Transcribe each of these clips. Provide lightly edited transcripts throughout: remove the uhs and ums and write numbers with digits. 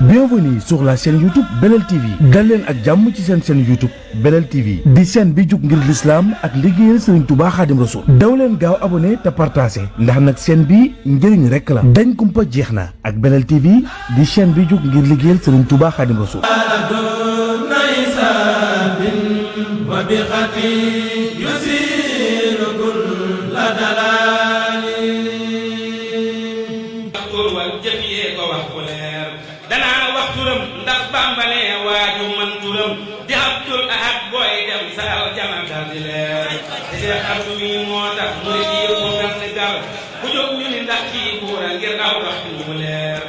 Bienvenue sur la chaîne YouTube Belel TV dal leen ak jàmm ci seen chaîne YouTube Belel TV di chaîne bi jug ngir l'islam ak liggéeyal Serigne Touba Khadim Rassoul daw leen gaaw abonné te partagé ndax nag chaîne bi njëriñ rek la dañ kumpa jeex na ak Belel TV di chaîne bi jug ngir liggéeyal Serigne Touba Khadim Rassoul. danaa wax turam ndax bambalee waaju man turam di Abdul Ahad booy dem saal janatal di leer te Seex Abdu mi moo tax murid yi yëpp benn gal ku jóg ñu ni ndax kii buura ngir aw dox mu leer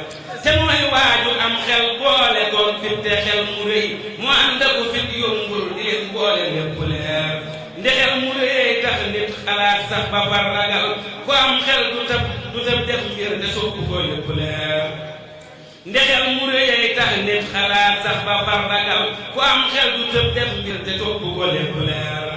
te mooy waaju am xel boole koon fit te xel mu rëy mu ànd ak fit yombul di leen boole lépp leer ndexel mu rëy tax nit xalaat sax ba far ragal ku am xel du tëb def mbir te sopp ko lépp leer ndexel mu rëy tax nit xalaat sax ba far ragal ku am xel du tëb def mbir te topp ko lépp leer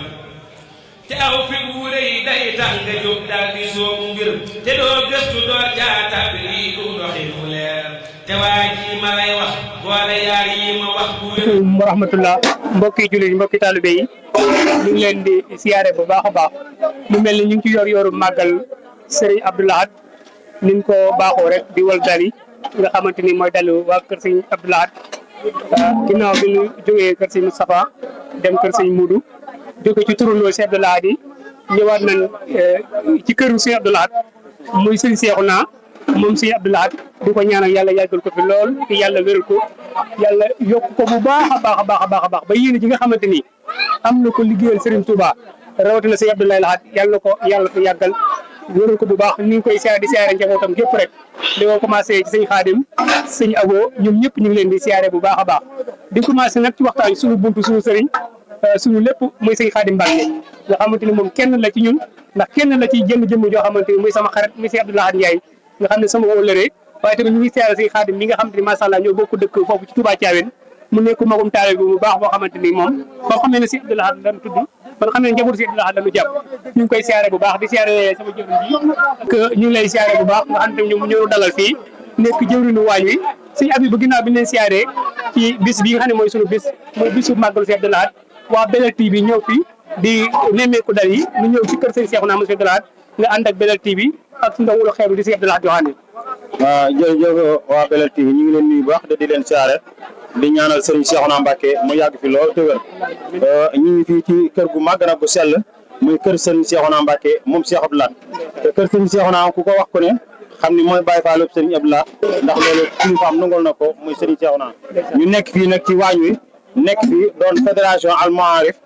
te aw fit wu rëy day tax nga jóg dal di soobu mbir te doo gëstu doo jaatab lii du doxin mu leer te waa ji ma lay wax boole yaar yi ma wax bu wér. wa rahmatullah mbokki jullit mbokki taalibe yi ñu ngi leen di siyaare bu baax a baax mu mel ni ñu ngi ci yoru màggal Serigne Abdou Lahad niñ ko baaxoo rek di wal dali nga xamante ni mooy dalu waa kër sëñ Abdou Lahad ginnaaw bi ñu jógee kër sëñ Moustapha dem kër sëñ Moudou jóge ci turandoo sëñ Abdou Lahad yi ñëwaat nañ ci këru sëñ Abdou Lahad muy sëñ Seexuna moom sëñ Abdou Lahad di ko ñaanal yàlla yàggal ko fi lool te yàlla wéral ko yàlla yokk ko bu baax a baax a baax a baax a baax ba yéene ji nga xamante ni am na ko liggéeyal Serigne Touba rawatina sëñ Abdou Lahad yàlla ko yàggal wéral ko bu baax ni ngi koy siyaare di siyaare njabootam gépp rek di ko commencé ci sëñ Xaadim sëñ Abo ñoom ñëpp ñu ngi leen di siyaare bu baax a baax di commencé nag ci waxtaan suñu buntu suñu sëriñ suñu lépp muy sëñ Xaadim Mbàkke nga xamante ni moom kenn la ci ñun ndax kenn la ci jëmm joo xamante ni muy sama xarit muy sëñ Abdou Lahad Ndiaye nga xam ne sama wóllëre waaye tamit ñu ngi siyaare sëñ Xaadim mi nga xamante ni macha Allah ñoo bokk dëkk foofu ci Touba Thiawène mu nekk magum taale bi bu baax boo xamante ni moom boo xam ne sëñ Abdou Lahad lan tudd man xam ne njaboot si Abdou Lahad lañu jàpp ñu ngi koy siyaare bu baax di siyaare sama jëwriñ ji que ñu ngi lay siyaare bu baax nga xam ne ñoom ñoo dalal fii nekk jëwriñu waañ wi sëñ Abib bu ginnaaw bi ñu leen siyaare ci bis bi nga xam ne mooy sunu bis mooy bisu màggalu si Abdou Lahad waa Belel TV ñëw fii di nemmeeku dal yi ñu ñëw ci kër sëñ Seexuna monsieur Abdou Lahad nga ànd ak Belel TV ak su ndawulu xeeru di si Abdou Lahad Yohane. waaw jërëjëf waa Belel TV ñu ngi leen nuyu bu baax di leen siyaare di ñaanal Serigne Cheikhouna Mbacké mu yàgg fi lool te wér ñu ngi fii ci kër gu màgg nag bu sell muy kër Serigne Cheikhouna Mbacké moom Cheikh Abdou Lahad te kër Serigne Cheikhouna ku ko wax ko ne xam ni mooy Baye Fallou Serigne Abdou Lahad ndax loolu kilifaam nangul na ko muy Serigne Cheikhouna ñu nekk fii nag ci waañ wi nekk fii doon fédération Al Maarif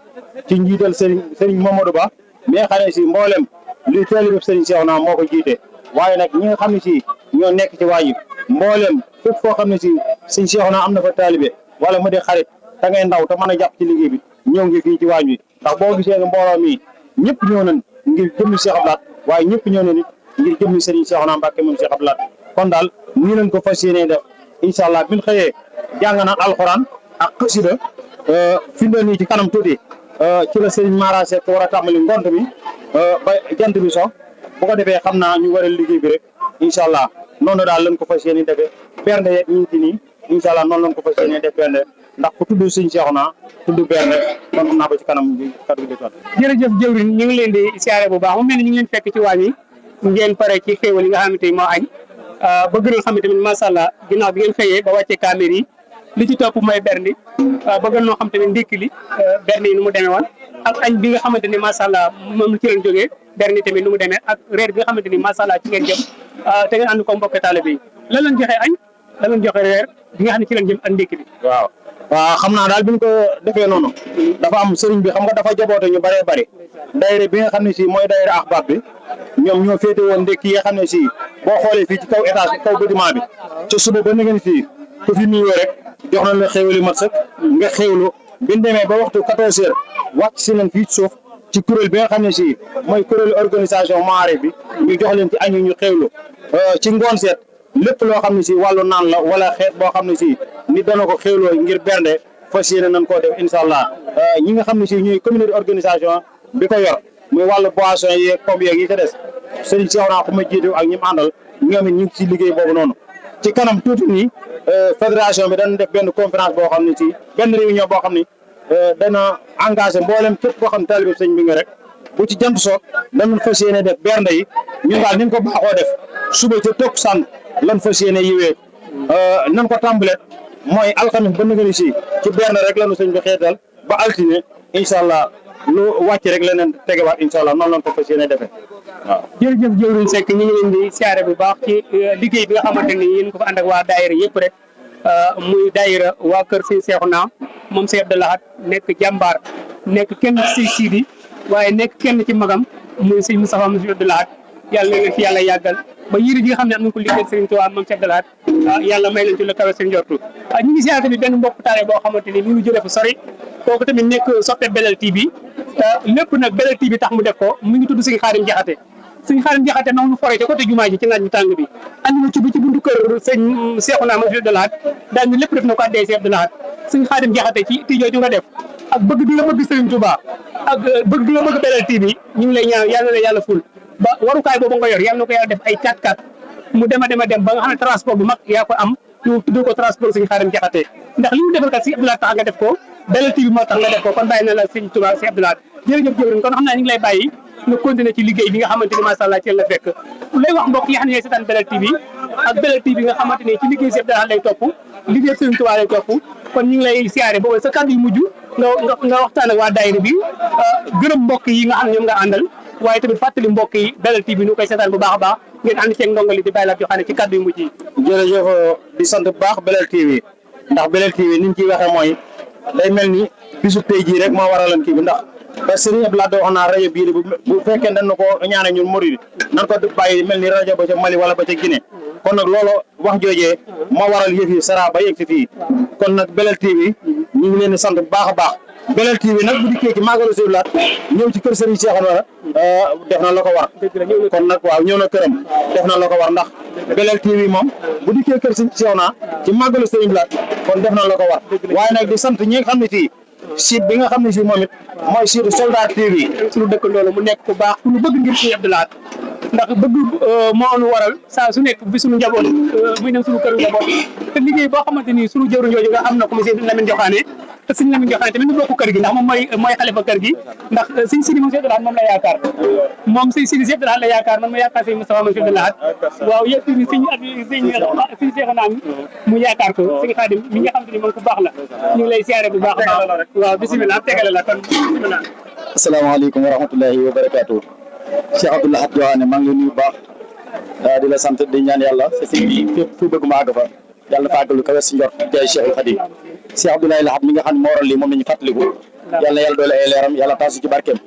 ci njiital Serigne Mamadou Ba mi nga xam ne si mboolem luy taalibe Serigne Cheikhouna moo ko jiite waaye nag ñi nga xam ne si ñoo nekk ci waañ wi mboolem fépp foo xam ne si Serigne Cheikhouna am na fa taalibe wala mu di xarit da ngay ndaw te mën a jàpp ci liggéey bi ñëw ngi fii ci waañ wi ndax boo gisee ne mbooloo mi ñëpp ñëw nañ ngir jëmmi Cheikh Abdou Lahad waaye ñëpp ñëw nañ ngir jëmmi Serigne Cheikhouna Mbacké moom Cheikh Abdou Lahad kon daal nii lañ ko fas yéenee def incha allah bi ñu xëyee jàng na alxuraan ak xasida fi mu ne nii ci kanam tuuti ci la Serigne Mara Seck war a tàmbali ngont mi ba jant bi so bu ko defee xam naa ñu war a liggéey bi rek incha allah noonu daal lañ ko fas yéenee defee bernde yeeg ñu ngi ci nii incha allah noonu lañ ko fas yéenee def bernde ndax ku tudd Serigne Cheikhouna tudd bernde kon xam naa ba ci kanam bi kaddu gi def jërëjëf jëwriñ ñu ngi leen di siyaare bu baax mu mel ni ñu ngi leen fekk ci waañ yi ngeen pare ci xéewal yi nga xamante ni moo añ bëgg na xam ne tamit macha allah ginnaaw bi ngeen xëyee ba wàccee caméra yi li ci topp mooy berndi bëgg noo xam tamit ndékki li berndi yi nu mu demee woon ak añ bi nga xamante ni macha allah moom ci leen jógee berndi tamit nu mu demee ak reer bi nga xamante ni macha allah ci ngeen jëm te ngeen ànd ko mbokk taalibe yi lan lañ joxe añ lan lañ joxe reer bi nga xam ne ci leen jëm ak ndékki li waaw xam naa daal bi ñu ko defee noonu dafa am sëriñ bi xam nga dafa jaboote ñu bëree bëri daayira bi nga xam ne si mooy daayira Ahbab bi ñoom ñoo féete woon ndékki yi nga xam ne si boo xoolee fii ci kaw étage bi kaw bâtiment bi ci suba ba ngeen fii ku fi nuyoo rek jox nañ la xéwali mat sëkk nga xéwlu bi ñu demee ba waxtu 14 heures wàcc si leen fii ci suuf ci kuréel bi nga xam ne si mooy kuréelu organisation Maarif bi ñu jox leen ci añ ñu xéwlu ci ngoon seet lépp loo xam ne si wàllu naan la wala xeet boo xam ne si nit dana ko xéwloo ngir bernde fas yéene nañ koo def incha allah ñi nga xam ne si ñooy communauté organisation bi ko yor muy wàllu boisson yeeg pomme yeeg yi ca des Serigne Cheikhouna ku ma jiitu ak ñi mu àndal ñoom it ñu ngi ci liggéey boobu noonu ci kanam tuuti nii fédération bi dañ def benn conférence boo xam ne ci benn réunion boo xam ni dana engagé mboolem képp koo xam ne taalibe sëñ bi nga rek bu ci jant soog dañu fas yéene def bernde yi ñun daal ni ñu ko baaxoo def suba ca takkusaan lan fas yéene yiwee nan ko tàmbale mooy alxamis ba nëgëni si ci bernde rek lanu sëñ bi xeetal ba altine incha allah lu wàcc rek leneen tegewaat incha allah noonu lañ ko fas yéene defee waaw. jërëjëf jëwriñ Seck ñu ngi leen di siyaare bu baax ci liggéey bi nga xamante ni yéen ko fa ànd ak waa daayira yëpp rek muy daayira waa kër Sëñ Seexuna moom Sëñ Abdou Lahad nekk jàmbaar nekk kenn ci Sidi waaye nekk kenn ci magam muy Sëñ Moustapha Sëñ Abdou Lahad yàlla na leen fi yàlla yàggal ba yëri ji nga xam ne am nañ ko liggéey Sëriñ Tuubaa moom Sëñ Abdou Lahad yàlla may leen ci la kawe seen njortu ñu ngi siyaare tamit benn mbokk taale boo xamante ni mi ngi jëlee fu sori kooku tamit nekk soppe Belel TV lépp nag Belel TV tax mu def ko mu ngi tudd Sëñ Xaadim Jaxate Sëñ Xaadim Jaxate noonu foree ci côté jumaa ji ci naaj bi tàng bi andi na ci bi ci buntu kër Sëñ Seexuna Sëñ Abdou Lahad daal lépp def na ko addee Sëñ Abdou Lahad Sëñ Xaadim Jaxate ci tijoo ju nga def ak bëgg bi nga bëgg Sëriñ Tuubaa ak bëgg bi nga bëgg Belel TV ñu ngi lay ñaan yàlla na yàlla ful ba warukaay boobu nga yor yàlla na ko yàlla def ay 4x4 mu dem a dem ba nga xam ne transport bu mag yaa ko am ñu tuddee ko transport Sëñ Xaadim Jaxate ndax li ñu defal kat Sëñ Abdou Lahad tax nga def ko Belel TV moo tax nga def ko kon bàyyi na la Sëñ Tuubaa Sëñ Abdou Lahad jërëjëf jëwriñ kon xam naa ñu ngi lay bàyyi nga continuer ci liggéey bi nga xamante ni macha allah ci la fekk lay wax mbokk yi xam ne ñooy seetaan Belel TV ak Belel TV nga xamante ni ci liggéey Sëñ Abdou Lahad lay topp liggéey Sëñ Tuubaa lay topp kon ñu ngi lay siyaare boobu sa kàddu yu mujj nga waxtaan ak waa daayira bi gërëm mbokk yi nga xam ne ñoom nga àndal waaye tamit fàttali mbokk yi Belel TV nu koy seetaan bu baax a baax ngeen ànd ceeg ndongali di bàyyi la joxaane ci kàddu yu mujj yi. jërëjëf di sant bu baax Belel TV ndax Belel TV ni ñu ciy waxee mooy day mel ni bisu tey jii rek moo waralan kii bi ndax parce que Sëriñ Abdou Lahad wax naa rajo bii bu fekkee dañ na ko ñaane ñun murid nan ko bàyyi mel ni rajo ba ca Mali wala ba ca Guinée kon nag loolu wax joojee moo waral yëf yi sara ba yegg si fii kon nag Belel TV ñu ngi leen di sant bu baax a baax Belel TV nag bu dikkee ci Màggalu Sëriñ Abdou Lahad ñëw ci kër Sëriñ Seexuna def na la ko war kon nag waaw ñëw na këram def na la ko war ndax Belel TV moom bu dikkee kër Sëriñ Seexuna ci Màggalu Sëriñ Abdou Lahad kon def na la ko war waaye nag di sant ñi nga xam ne fii site bi nga xam ne si moom it mooy site Soldat TV suñu dëkk loolu mu nekk ku baax ku ñu bëgg ngir Sëñ Abdou Lahad ndax bëgg moo nu waral saa su nekk bi suñu njaboot muy dem suñu kër njaboot te liggéey boo xamante ni suñu jëwriñ jooju nga am na ko monsieur Lamine Joxaane te Sëñ Lamine Joxaane tamit ñu bokk kër gi ndax moom mooy xalifa kër gi ndax Sëñ Sidi moom Sëñ Abdou Lahad moom la yaakaar moom Sëñ Sidi Sëñ Abdou Lahad la yaakaar man ma yaakaar Sëñ Moustapha moom Sëñ Abdou Lahad waaw yëpp ni sëñ Seexuna mu yaakaar ko Sëñ Xaadim mi nga xamante ni moom ku baax la ñu ngi lay siyaare bu baax a baax waaw bisimilah tegale la kon bisimilah. asalaamaaleykum wa rahmatullahi wa barakaatu Cheikh Abdou Lahad Joxaane maa ngi lay nuyu bu baax di la sant di ñaan yàlla sa sëñ bi fépp fu bëgg ma àgg fa yàlla na fa àgg lu kawe si njort jaay Cheikhul Khadim Cheikh Abdou Lahad mi nga xam ne moo waral lii moom la ñu fàttaliku yàlla na yàlla doole ay leeram yàlla taasu ci barkeem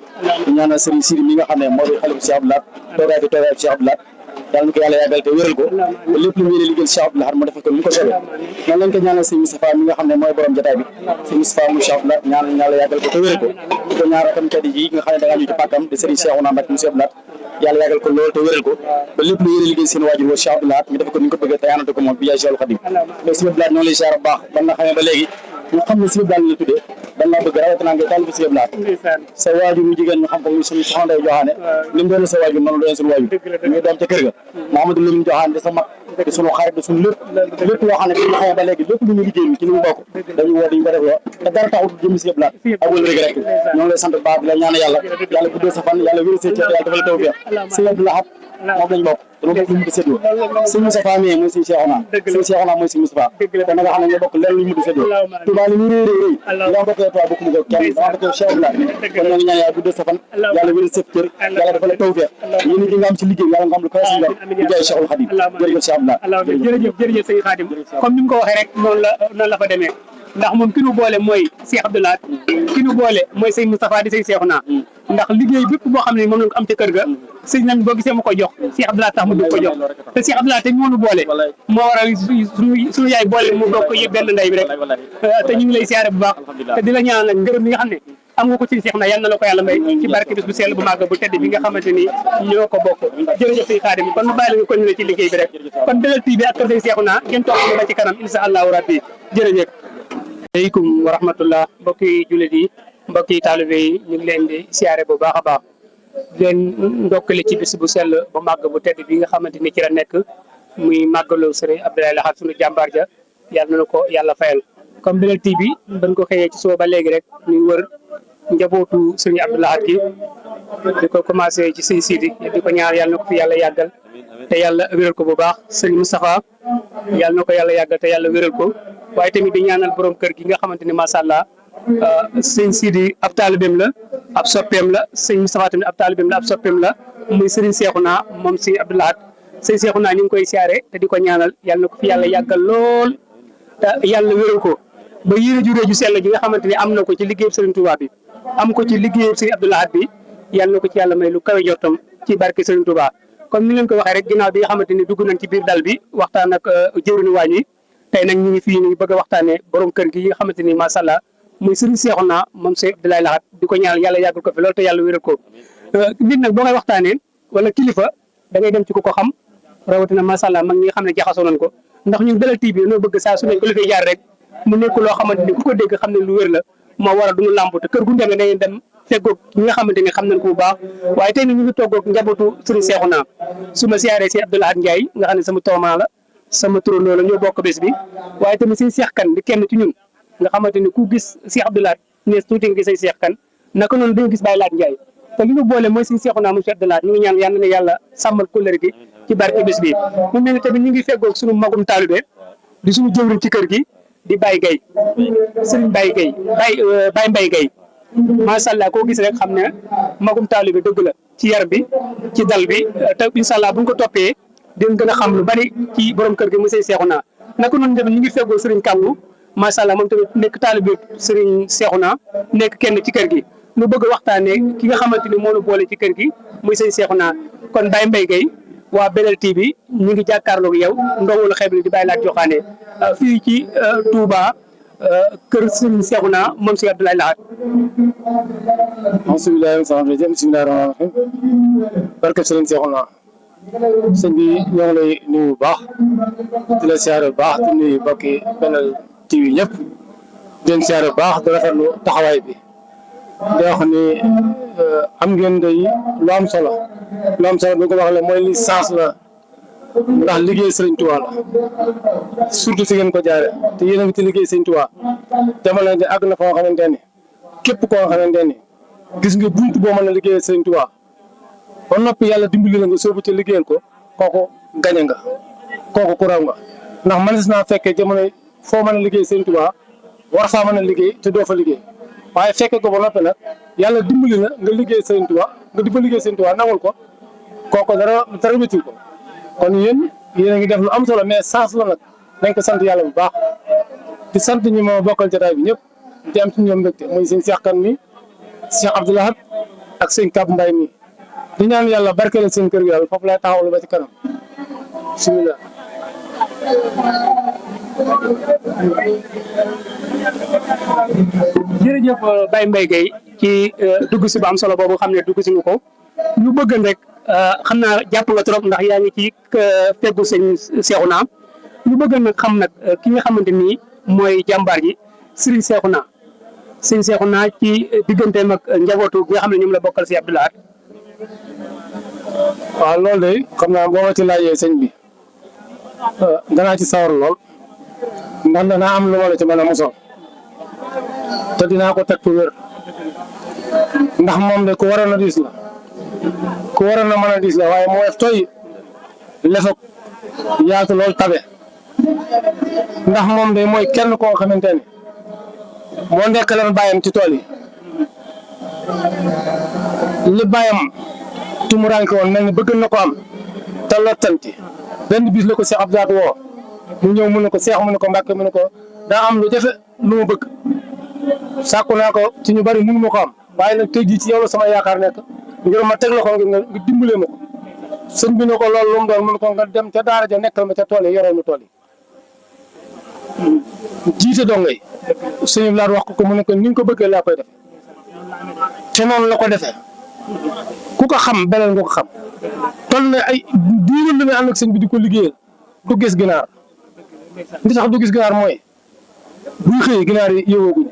di ñaanal Serigne Sidi mi nga xam ne moo di xalifu Cheikh Abdou Lahad toogaay fi Cheikh Abdou Lahad yàlla na ko yàlla yàggal te wéral ko lépp lu mu yéene liggéeyal Cheikh Abdou Lahad mu defal ko ni ko soobee noonu lañ ko ñaanal Serigne Moustapha mi nga xam ne mooy borom jotaay bi Serigne Moustapha mu Cheikh Abdou Lahad ñaanal yàlla yàggal ko te wéral ko di ko ñaanal tam tedd ji nga xam ne da ngaa ñu ci pàkkam de Serigne Cheikhouna Mbacké mu Cheikh Abdou Lahad yàlla yàggal ko lool te wéral ko ba lépp lu yéene liggéey seen waajur wa Cheikh Abdou Lahad ñu defal ko ni ko bëggee te yaanante ko moom bi jaay Cheikhul Khadim mais Serigne Abdou Lahad ñoo lay siyaar bu baax ban na xamee ba léegi ñu xam ne Serigne Abdou Lahad la tuddee dan laa bëgg rawatina nga taal bi Serigne Abdou Lahad sa waajur mu jigéen ñu xam ko muy suñu soxna Ndeye Joxaane li mu doon sa waajur noonu doon suñu waajur ñu doom ca kër ga Mouhamadou Lamine Joxaane di sa mag di suñu xarit di suñu lépp loo xam ne dañu xamee ba léegi lépp lu ñu liggéey ci li mu bokk dañu woo dañu ko def te dara taxul jëm Serigne Abdou Lahad ak wël rek ñoo ngi lay sant baax di la ñaan yàlla yàlla guddee sa fan yàlla wér sa cër yàlla defal tawfiq Serigne Abdou Lahad moom lañ bokk dama bokk lu mu di séddoo Serigne Moustapha mi mooy Serigne Cheikhouna Serigne Cheikhouna mooy Serigne Moustapha kon na nga xam ne ñoo bokk lenn lu ñu di séddoo Touba li mu réy réy nga bokkee Touba bokk mu ko kenn dama bokkee Cheikh Abdou Lahad kon ñoo ngi ñaan yàlla guddee sa fan yàlla wér sa cër yàlla defal tawfiq yéen ñi nga am ci liggéey yàlla nga am lu koy si njor di jaay Cheikhul Khadim jërëjëf Cheikh Abdou Lahad jërëjëf Sëñ Khadim comme ni mu ko waxee rek noonu la fa demee ndax moom ki nu boole mooy Cheikh Abdou Lahad ki nu boole mooy Sëñ Moustapha di Sëñ Cheikhouna ndax liggéey bépp boo xam ne moom lañ ko am ca kër ga sëñ nañ boo gisee mu ko jox Cheikh Abdou Lahad tax mu di ko jox te Cheikh Abdou Lahad te moo nu boole moo waral suñu yaay boole mu bokk yëpp benn ndey bi rek te ñu ngi lay siyaare bu baax te di la ñaanal nag ngërëm mi nga xam ne am nga ko ci Cheikh na yal na la ko yàlla may ci barke bis bu sell bu màgg bu tedd bi nga xamante ni ñoo ko bokk jërëjëf Sëñ Khadim kon ma bàyyi la nga continuer ci liggéey bi rek kon Belel TV ak kër Sëñ Cheikhouna ngeen toog ba ci kanam insha allahu rabbi jërëjëf aleykum wa rahmatullah mbokki jullit yi mbokki taalibe yi ñu ngi leen di siyaare bu baax a baax leen ndokkale ci bis bu sell bu màgg bu tedd bi nga xamante ni ci la nekk muy màggalu Sëriñ Abdou Lahad sunu jàmbaar ja yàlla na ko yàlla fayal. comme Belel TV dañ ko xëyee ci suba ba léegi rek ñu wër njabootu sëñ Abdou Lahad gi di ko commencé ci sëñ Sidi di ko ñaar yàlla na ko fi yàlla yàggal te yàlla wéral ko bu baax sëñ Moustapha yàlla na ko yàlla yàggal te yàlla wéral ko waaye tamit di ñaanal borom kër gi nga xamante ni macha allah sëñ Sidi ab taalibeem la ab soppeem la sëñ Moustapha tamit ab taalibeem la ab soppeem la muy sëriñ Cheikhouna moom sëñ Abdou Lahad sëñ Cheikhouna ñu ngi koy siyaare te di ko ñaanal yàlla na ko fi yàlla yàggal lool te yàlla wéral ko ba yéene ju rëy ju sell ji nga xamante ni am na ko ci liggéeyub Serigne Touba bi am ko ci liggéeyub Serigne Abdou Lahad bi yàlla na ko ci yàlla may lu kawe jortam ci barke Serigne Touba comme ni leen ko waxee rek ginnaaw bi nga xamante ni dugg nañ ci biir dal bi waxtaan ak jëwriñu waañ wi tey nag ñu ngi fii ñu bëgg a waxtaanee borom kër gi nga xamante ni macha allah muy Serigne Cheikhouna moom Serigne Abdou Lahad di ko ñaanal yàlla yàggal ko fi loolu te yàlla wéral ko nit nag boo koy waxtaanee wala kilifa da ngay dem ci ku ko xam rawatina macha allah mag ñi nga xam ne jaxasoo nañ ko ndax ñun Belel TV dañoo bëgg saa su ne ko la fay jaar rek mu nekk loo xamante ni ku ko dégg xam ne lu wér la moo waral du ñu làmb te kër gu demee dañuy dem feggoog ñi nga xamante ni xam nañ ko bu baax waaye tey nag ñu ngi toggoog njabootu Serigne Cheikhouna su ma siyaaree si Abdou Lahad Ndiaye nga xam ne sama toomaa la sama turandoo la ñoo bokk bés bi waaye tamit si Cheikh Kane di kenn ci ñun nga xamante ni ku gis Cheikh Abdou Lahad nees tuuti nga gisay Cheikh Kane naka noonu dañu gis Baye Lahad Ndiaye te li ñu boole mooy Serigne Cheikhouna mu Cheikh Abdou Lahad ñu ngi ñaan yàlla na yàlla sàmmal kóllëre gi ci barke bés bi mu mel ni tamit ñu ngi feggoog suñu magum taalibe di suñu jëwriñ ci kër gi di Baye Gueye Serigne Baye Gueye Baye Mbaye Gueye macha allah koo gis rek xam ne magum taalibe dëgg la ci yar bi ci dal bi te incha allah bu ñu ko toppee dinañ gën a xam lu bari ci borom kër gi monsieur Cheikhouna naka noonu tamit ñu ngi feggoo Serigne Kambou macha allah moom tamit nekk taalibe Serigne Cheikhouna nekk kenn ci kër gi lu bëgg a waxtaanee ki nga xamante ni moo ñu boole ci kër gi muy sëñ Cheikhouna kon Baye Mbaye Gueye waa Belel TV ñu ngi jàkkaarloog yow ndongolu xeeb di Baye Lahad Joxaane fii ci Touba kër Serigne Cheikhouna moom si Abdou Lahad. bismillaahi rahmaani rahiim barke Serigne Cheikhouna sëñ bi ñoo ngi lay nuyu bu baax di la siyaare bu baax di nuyu mbokki Belel TV ñëpp di leen siyaare bu baax di rafetlu taxawaay bi di wax ni am ngeen day lu am solo bi ko waxee mooy li sens la ndax liggéey Serigne Touba la surtout si ngeen ko jaare te yéen a ngi ci liggéey Serigne Touba jamono ji àgg na foo xamante ni képp koo xamante ni gis nga buntu boo mën a liggéeyal Serigne Touba ba noppi yàlla dimbali la nga soobu ci liggéeyal ko kooku gañe nga kooku ku raw nga ndax manis naa fekkee jamono foo mën a liggéey Serigne Touba war faa mën a liggéey te doo fa liggéey waaye fekke ko ba noppi nag yàlla dimbali na nga liggéey Serigne Touba nga di fa liggéey Serigne Touba nangul ko kooku dara méttiwul ko kon yéen a ngi def lu am solo mais sens la nag nañ ko sant yàlla bu baax di sant ñi ma bokkal jotaay bi ñëpp di am ci ñoom mbégte muy sëñ Cheikh Kane mi Cheikh Abdou Lahad ak sëñ Kab Mbaye mi di ñaan yàlla barkeel seen kër gi yàlla foofu lay taxawlu ba ci kanam bismillah. jërëjëf Baye Mbaye Gueye ci dugg si bu am solo boobu xam ne dugg si nga ko ñu bëgg rek xam naa jàpp nga trop ndax yaa ngi ci feggu sëñ Cheikhouna ñu bëgg nag xam nag ki nga xamante ni mooy jàmbaar ji Serigne Cheikhouna sëñ Cheikhouna ci digganteem ak njabootu gi nga xam ne ñoom la bokkal si Abdou Lahad. waaw loolu de xam naa boo ma ci laajee sëñ bi danaa ci sawar lool ndax danaa am lu ma la ci mën a mosoo te dinaa ko teg fu wér ndax moom de ku waroon a diis la ku waroon a mën a diis la waaye moo def tooy lefak yaatu lool tabe ndax moom de mooy kenn koo xamante ne moo nekk leen bàyyam ci tool yi li bàyyam tumuranke woon mel ni bëgg na ko am te lottanti benn bis la ko Cheikh Abdou Lahad woo mu ñëw mu ne ko Cheikh mu ne ko Mbàkke mu ne ko daa am lu jafe lu ma bëgg sàkku naa ko ci ñu bari mënu ma ko am waaye nag tey jii ci yow la sama yaakaar nekk ngir ma teg la ko ngir nga dimbalee ma ko sëñ bi ne ko loolu lu mu doon mu ne ko nga dem ca daara ja nekkal ma ca tool yi yoroo ma tool yi jiite dongay sëñ Abdou Lahad wax ko mu ne ko ni nga ko bëggee laa koy def te noonu la ko defee ku ko xam Belel nga ko xam toll na ay diiru li muy ànd ak sëñ bi di ko liggéeyal du gis ginaar li tax du gis ginaar mooy buy xëy ginaar yi yëwooguñu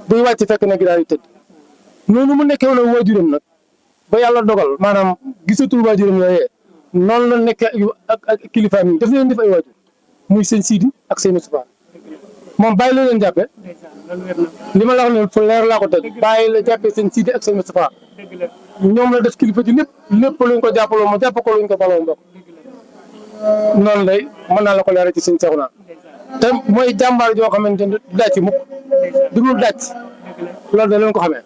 buy wàcc fekk na ginaar yi tëdd noonu mu nekkee wala waajuram nag ba yàlla dogal maanaam gisatul waajuram yooyee noonu la nekkee ak kilifaam yi daf leen def ay waajur muy sëñ Sidi ak sëñ Moustapha moom bàyyi la leen jàppe li ma la wax ne fu leer laa ko teg bàyyi la jàppe sëñ Sidi ak sëñ Moustapha ñoom la def kilifa ci lépp luñ ko jàppaloo mu jàpp ko luñ ko baloo mbokk noonu lay mën naa la ko leeral ci sëñ Seexuna te mooy jàmbaar joo xamante ne du dàcc mukk du dul dàcc loolu da leen ko xamee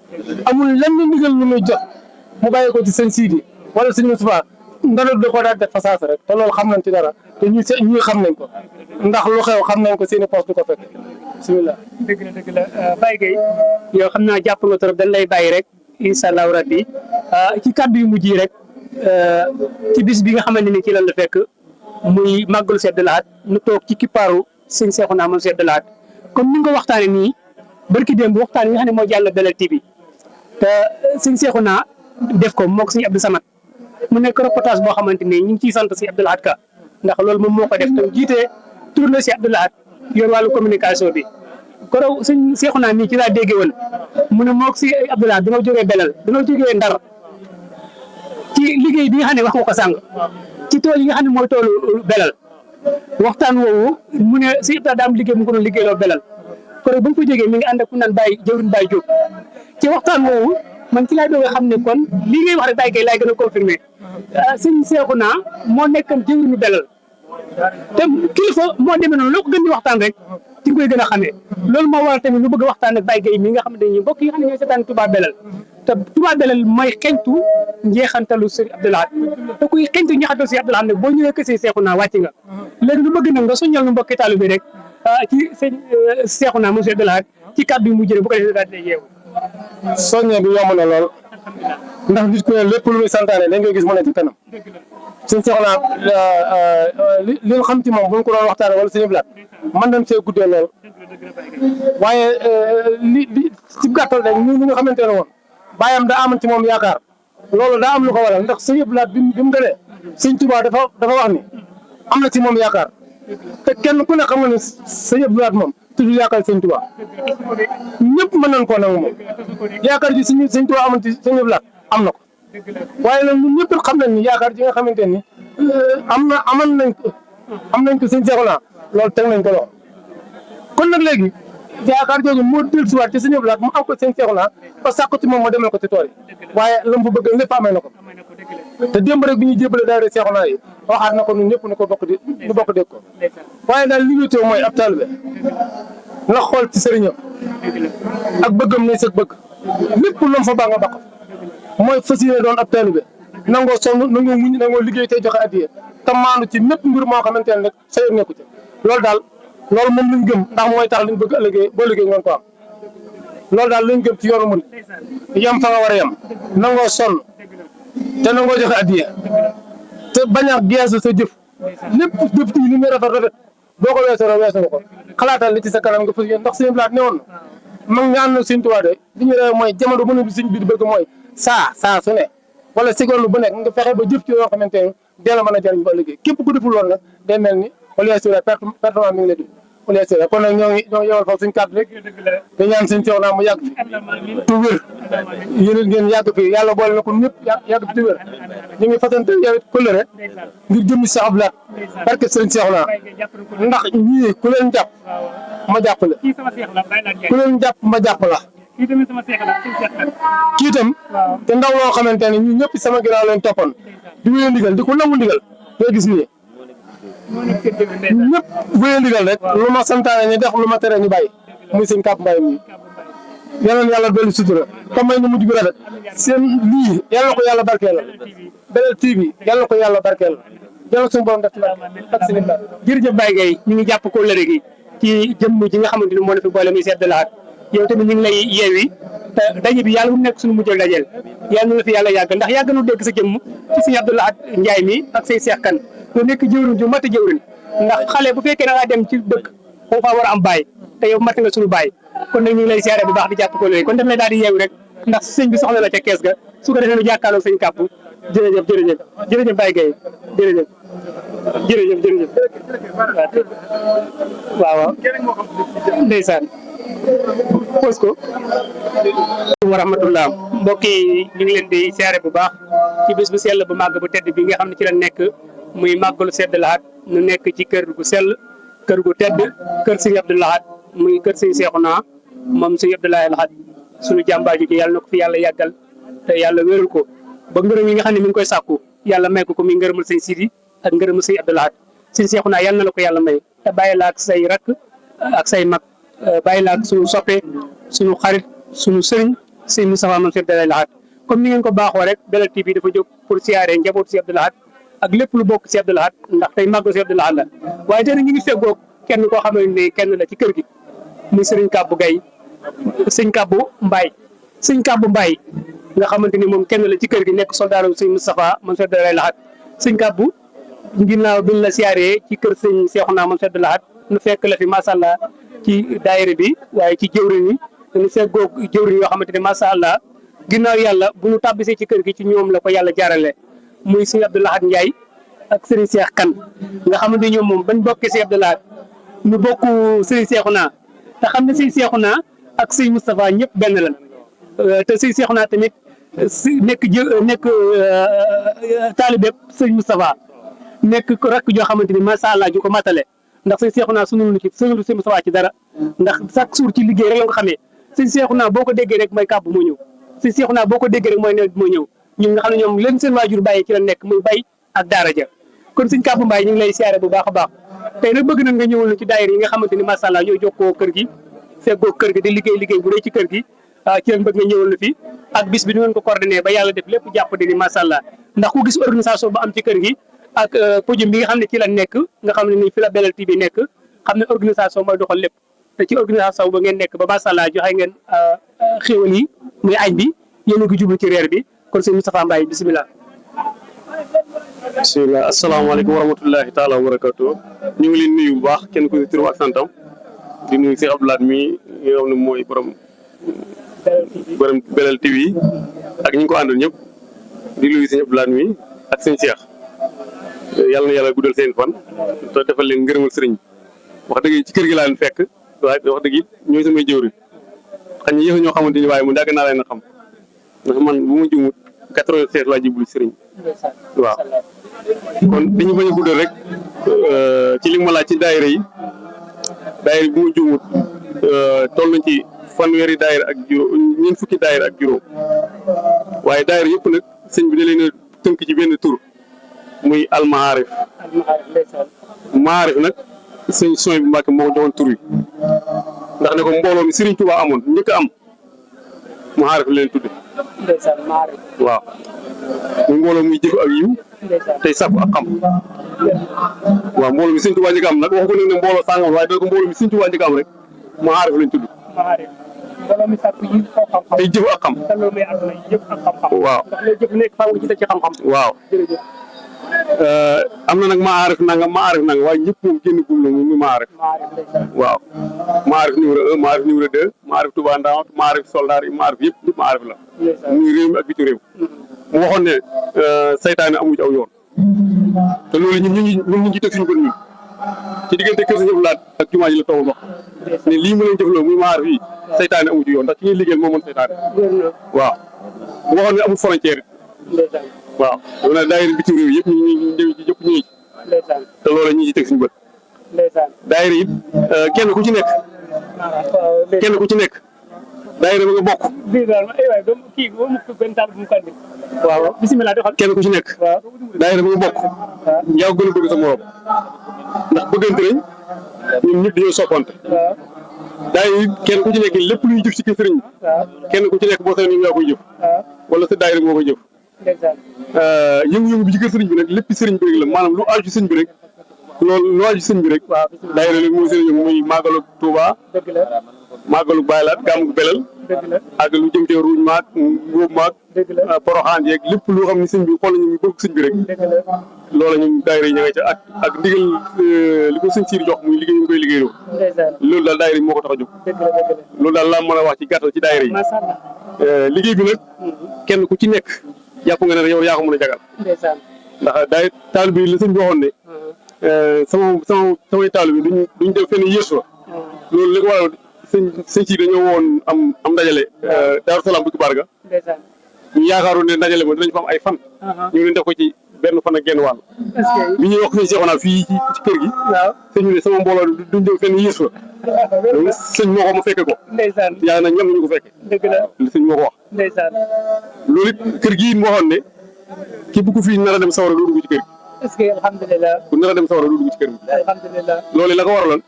amul lenn ndigal lu muy jot mu bàyyi ko ci sëñ Sidi wala sëñ Moustapha ndara da ko daal def fa saasa rek te loolu xam nañ ci dara te ñi xam nañ ko ndax lu xew xam nañ ko seeni poste du ko fekk bisimilah. dëgg la Baye Gueye yow xam naa jàpp nga trop dañ lay bàyyi rek incha allahu rabbi ci kàddu yu mujj yi rek ci bis bi nga xamante ni ci lan la fekk muy màggalu Cheikh Abdou Lahad nu toog ci kippaaru sëñ Seexuna moom Cheikh Abdou Lahad comme ni nga ko waxtaanee nii barki démb waxtaan yi nga xam ne moo jàll Belel TV te sëñ Seexuna def ko moog sëñ Abdou Samad mu nekk reportage boo xamante ni ñu ngi ciy sant sëñ Abdou Lahad Ka ndax loolu moom moo ko def te jiite tournée Cheikh Abdou Lahad yor wàllu communication bi koro sëñ Seexuna nii ci laa déggee woon mu ne moog si Abdou Lahad dañoo jógee Belel dañoo jógee Ndar ci liggéey bi nga xam ne wax nga ko sàng ci tool yi nga xam ne mooy toolu Belel waxtaan woowu mu ne si Abdou Lahad daa am liggéey mu ko doon liggéeyloo Belel koro ba mu ko jógee mi ngi ànd ak ku naan Baye jëwriñ Baye Diop ci waxtaan woowu man ci laay doog a xam ne kon lii ngay wax rek Baye Gueye laay gën a confirmé sëñ Seexuna moo nekkoon jëwriñu Belel te kilifa moo demee noonu loo ko gën di waxtaan rek ci nga koy gën a xamee loolu moo waral tamit ñu bëgg a waxtaan ak Baye Gueye mi nga xam ne mbokk yi nga xam ne ñooy seetaan Touba Belel te Touba Belel mooy xeñtu njeexantalu sëñ Abdou Lahad te kuy xeñtu njeexantalu sëñ Abdou Lahad nag boo ñëwee kër sëñ Seexuna wàcc nga léegi lu bëgg nag nga soññal nu mbokki taalibe bi rek ci sëñ Seexuna mu sëñ Abdou Lahad ci kàddu yi mu jëlee bu ko defee daal di yeewu soññe bi yomb na lool ndax nit ku ne lépp lu muy santaane dañ koy gis mu ne ci kanam sëñ Seexuna li nga xam ci moom bu ñu ko doon waxtaane wala sëñ Abdou Lahad man nañ see guddee lool waaye li ci gàttal rek ñi nga xamante ne woon bàyyam daa amoon ci moom yaakaar loolu daa am lu ko waral ndax sëñ Abdou Lahad bi mu gënee sëñ Tuubaa dafa wax ni am na ci moom yaakaar te kenn ku ne xam nga ne sëñ Abdou Lahad moom toujours yaakaar sëñ Tuubaa ñëpp mën nañ koo nangu moom yaakaar ji sëñ Tuubaa amoon ci sëñ Abdou Lahad am na ko waaye nag ñun ñëpp xam nañ ni yaakaar ji nga xamante ni amoon nañ ko sëñ Seexuna loolu teg nañ ko loxo kon nag léegi yaakaar jooju moo dellusiwaat ci sëñ Abdou Lahad mu am ko sëñ Seexuna ba sàkku ci moom ma demal ko ci tool yi waaye la mu fa bëgg lépp amee na ko te démb rek bi ñuy jébale daara Seexuna yi waxaat na ko ñun ñëpp ñu bokk dégg ko waaye daal li ñu teew mooy ab taalibe nga xool ci sëriñam ak bëggam ne sa bëgg lépp lu mu fa baax nga bokk mooy fas yéene doon ab taalibe nangoo sonn nangoo muñ nangoo liggéey tey joxe addiya te maandu ci mépp mbir moo xamante ne rek sa yoon nekku ci loolu moom lañ gëm ndax mooy tax liñ bëgg ëllëgee boo liggéey ngeen ko am loolu daal lañ gëm ci yoonu murid yam fa nga war a yam nangoo sonn te nangoo joxe addiya te bañ a geesu sa jëf lépp jëf yi li muy rafet boo ko weesoo weesu nga ko xalaatal li ci sa kanam nga fas yéene ndax sëñ Abdou Lahad ne woon mag ñaan na sëñ Tuubaa de li ñu rew mooy jamono bu ne bi sëñ bi di bëgg mooy saa su ne wala seconde bu nekk nga fexe ba jëf ci yoo xamante ne dee la mën a jariñ ba liggéey képp ku deful loolu nag day mel ni wala sur pertement mi ngi lay dugg wala sur kon nag ñoo ngi yewal foofu suñu kàddu rek da ñaan sëñ Seexuna mu yàgg fi tu wér yéen ngeen yàgg fi yàlla boole na ko ñëpp yàgg fi tu wér ñu ngi fasante yow it kóllëre ngir jëmmi Cheikh Abdou Lahad barke sëñ Seexuna ndax ñii ku leen jàpp ma jàpp la ku leen jàpp ma jàpp la kii itam te ndaw loo xamante ne ñun ñëpp sama ginnaaw leen toppoon di wéyee ndigal di ko nangu ndigal ngay gis nii ñëpp wéyee ndigal rek lu ma santaane ñu def lu ma tere ñu bàyyi muy sëñ Kàpp Mbaye mi yeneen yàlla dolli sutura comme may ñu mujj gu rafet seen lii yàlla na ko yàlla barkeel Belel TV yàlla na ko yàlla barkeel yàlla suñu borom def ci ak seen i jërëjëf Baye Gueye ñu ngi jàpp kóllëre gi ci jëmm ji nga xamante ni moo la fi boole muy Cheikh Abdou Lahad yow tamit ñu ngi lay yeewi te daje bi yàlla mu nekk suñu mujjal dajeel yàlla na la fi yàlla yàgg ndax yàgg nu dégg sa jëmm ci sëñ Abdou Lahad Njaay mi ak say Seex Kan nga nekk jëwriñ ju mat a jëwriñ ndax xale bu fekkee da ngaa dem ci dëkk da nga faa war a am baay te yow mat nga suñu baay kon nag ñu ngi lay siyaare bu baax di jàpp ko léegi kon daf lay daal di yeewi rek ndax sëñ bi soxla la ca kees ga su ko defee nu jàkkaarloo sëñ Kàpp jërëjëf Baye Gueye jërëjëf waaw ndeysaan pos ko wa rahmatullah mbokk yi ñu ngi leen di siyaare bu baax ci bis bu sell bu màgg bu tedd bi nga xam ne ci la nekk muy màggalu Cheikh Abdou Lahad nu nekk ci kër gu sell kër gu tedd kër Sëriñ Abdou Lahad muy kër sëñ Seexuna moom sëñ Abdoulaye Lahad suñu jàmbaar ji yàlla na ko fi yàlla yàggal te yàlla wéral ko ba ngërëm yi nga xam ne mi ngi koy sàkku yàlla may ko muy ngërëmal sëñ Sidi ak ngërëmal sëñ Abdou Lahad sëñ Seexuna yàlla na la ko yàlla may te bàyyi la ak say rakk ak say mag bàyyi la ak suñu soppe suñu xarit suñu sëriñ sëñ Moustapha moom sëñ Abdoulaye Lahad comme ni ngeen ko baaxoo rek Belel TV dafa jóg pour siyaare njaboot si Abdou Lahad ak lépp lu bokk si Abdou Lahad ndax tey màggal si Abdou Lahad la waaye tey ñu ngi feggoog kenn koo xam ne kenn la ci kër gi muy sëriñ Kabou Gaye sëñ Kabou Mbaye sëñ Kabou Mbaye nga xamante ni moom kenn la ci kër gi nekk soldaaru sëñ Moustapha moom sëñ Abdoulaye Lahad sëñ Kabou ginnaaw bi ñu la siyaaree ci kër sëñ Seexuna moom sëñ Abdou Lahad nu fekk la fi macha allah ci daayira bi waaye ci jëwriñ yi dañu feggoog jëwriñ yoo xamante ni macha allah ginnaaw yàlla bu ñu tàbbisee ci kër gi ci ñoom la ko yàlla jaarale muy sëñ Abdou Lahad Ndiaye ak sëriñ Cheikh Kane nga xamante ni ñoom moom bañ bokkee sëñ Abdou Lahad ñu bokk sëriñ Seexuna te xam ne sëñ Seexuna ak sëñ Moustapha ñëpp benn lan te sëñ Seexuna tamit nekk taalibe sëñ Moustapha nekk rakk joo xamante ni macha allah ju ko matale ndax sëñ Seexuna sunul ci sunul sëñ Moustapha ci dara ndax chaque jour ci liggéey rek la nga xamee sëñ Seexuna boo ko déggee rek mooy kàbb moo ñëw sëñ Seexuna boo ko déggee rek mooy nawet moo ñëw ñun nga xam ne ñoom leen seen waajur bàyyi ci la nekk muy bay ak daara ja kon sëñ Kabou Mbaye ñu ngi lay siyaare bu baax a baax tey nag bëgg na nga ñëwal na ci daayira yi nga xamante ni macha allah ñooy jokkoo kër gi feggoo kër gi di liggéey bu rëy ci kër gi ci leen bëgg nga ñëwal na fi ak bis bi ñu ngeen ko coordonné ba yàlla def lépp jàpp di ni macha allah ndax ku gis organisation ba am ci kër gi ak podium bi nga xam ne ci la nekk nga xam ne ni fi la Belel TV nekk xam ne organisation mooy doxal lépp te ci organisation ba ngeen nekk ba macha allah joxe ngeen xéwal yi muy añ bi yéen a ngi jublu ci reer bi kon sëñ Moustapha Mbaye bisimilah. bisimilah asalaamaaleykum wa rahmatullahi taala wa barakatu ñu ngi leen nuyu bu baax kenn ku ci tur ak santam di nuyu Cheikh Abdou Lahad mi nga xam ne mooy borom Belel TV ak ñi ngi ko àndal ñëpp di nuyu sëñ Abdou Lahad mi ak sëñ Cheikh yàlla na yàlla guddal seen fan te defal leen ngërëmal sëriñ wax dëgg ci kër gi laa leen fekk waaye wax dëgg it ñooy samay jëwri xañ ñi yéex ñoo xamante ni waaye mu dàgg naa leen a xam ndax man bu ma jumut 96 laa jiblu sëriñ waaw kon dañu bañ a guddal rek ci li ma laaj ci daayira yi daayira bu ma jumut toll nañ ci fanweeri daayira ak juróom ñeent fukki daayira ak juróom waaye daayira yëpp nag sëñ bi da leen a tënk ci benn tur muy almaarif maarif nag sëñ Soy bu Mbàkke moo ko joxoon tur wi ndax ne ko mbooloo mi Sëriñ Tuubaa amoon njëkk a am maarif leen tudde waaw muy mbooloo muy jëf ak yiw tey sàkku ak xam waaw mbooloo mi Sëriñ Tuubaa njëkk a am nag wax ko nag ne mbooloo sàngam waaye dana ko mbooloo mi Sëriñ Tuubaa njëkk a am rek maarif lañ tudd tey jëf ak xam waaw waaw am na nag maarif nangam waaye ñëpp moom génn gum la moom muy maarif waaw maarif numéro 1 maarif numéro 2 maarif Touba Ndamatu maarif soldaar yi maarif yëpp maarif la muy réew mi ak bitim réew mu waxoon ne saytaane amu ci aw yoon te loolu ñun ñu ngi ci teg suñu bët ñun ci diggante kër Sëñ Abdou Lahad ak jumaa ji la toog wax ne lii mu leen jëfloo muy maarif yi saytaane amu ci yoon ndax ci ngeen liggéeyal moo mën saytaane waaw mu waxoon ne amul frontière waaw loolu nag daayira bitim réew yëpp ñu ci yëpp ñuy te loolu ñu ci teg suñu bët daayira it kenn ku ci nekk daayira ba nga bokk waaw bismillah kenn ku ci nekk daayira ba nga bokk yaa gën a bëgg sa morom ndax bëggante nañ ñun ñëpp dañoo soppante daayira it kenn ku ci nekk lépp luy jëf ci kër sëriñ kenn ku ci nekk boo seen yaa koy jëf wala sa daayira moo koy jëf yëngu-yëngu bi ci kër sëriñ bi nag lépp sëriñ bi rek la maanaam lu aju ci sëriñ bi rek loolu lu aju ci sëriñ bi rek daayira léegi mooy sëriñ muy màggalu Touba màggalu Baay Laat gàmmu Belel ak lu jëm ci ruuj maag ngóob maag poroxaan yeeg lépp loo xam ne sëriñ bi xool nañu ñu bëgg sëriñ bi rek loola ñun daayira yi ña nga ca ak ndigal li ko sëriñ siir jox muy liggéey ñu koy liggéeyoo loolu daal daayira yi moo ko tax a jóg loolu daal laa mën a wax ci gàttal ci daayira yi liggéey bi nag kenn ku ci nekk jàpp nga ne yow yaa ko mën a jagal ndax daay taal bi la sëñ bi waxoon ne samay taal bi duñ def fenn yéesu loolu li ko waral sëñ si dañoo woon am ndajale Daaru Salaam bu Barga ñu yaakaaroon ne ndajale ma dinañ fa am ay fan ñu leen def ko ci benn fan ak genn wàll bi ñuy wax sëñ Seexuna fii ci kër gi sëñ bi ne sama mbooloo duñ def fenn yéesu loolu sëñ moo ko ma fekke ko ndeysaan yaa na ñam ñu ko fekke dëgg la li sëñ moo ko wax ndeysaan loolu it kër gii moo waxoon ne képp ku fi nar a dem sawara doo dugg ci kër gi est-ce que alhamdulilah ku nar a dem sawara doo dugg ci kër gi alhamdulilah loolu la ko waraloon